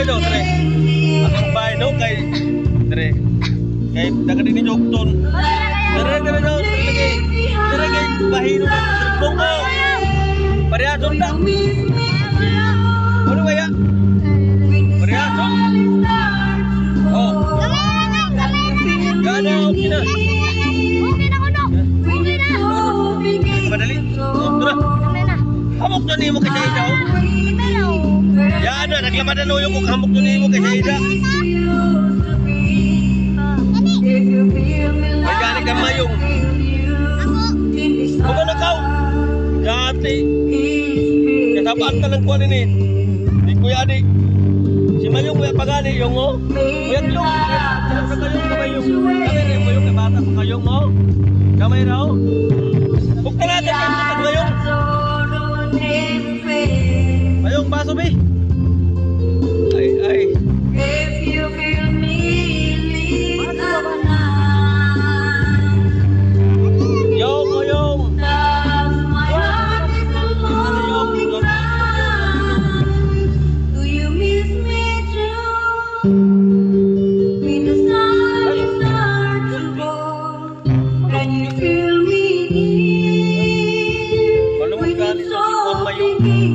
daw, Dre. Akong bahay daw kay Dre. Kay dagan din ni Jokton. Dre daw, Dre kay bahino na Bongo. Parehasong na. Ano ba ya? Parehasong. Oh. Gana, okay na. Okay na ko no. Okay na. Madali. Oh, tara. Hamok na nimo kay Saida. Ya ada naglamad na loyo ko hamok na nimo kay Saida. Ay gani ka mayong. Ako na kaw. Dati. Kasabaan ka lang ko ni. Di kuya di. Si Mayong kuya pagani yung oh. Kuya yung. Sa kayong kamayong. Kami rin mo yung kabata ko kayong oh. Kamay raw. Bukta natin kayo Mayong. Mayong baso bi. Ay. Yung. Malungkot ka nito si Juan Mayong.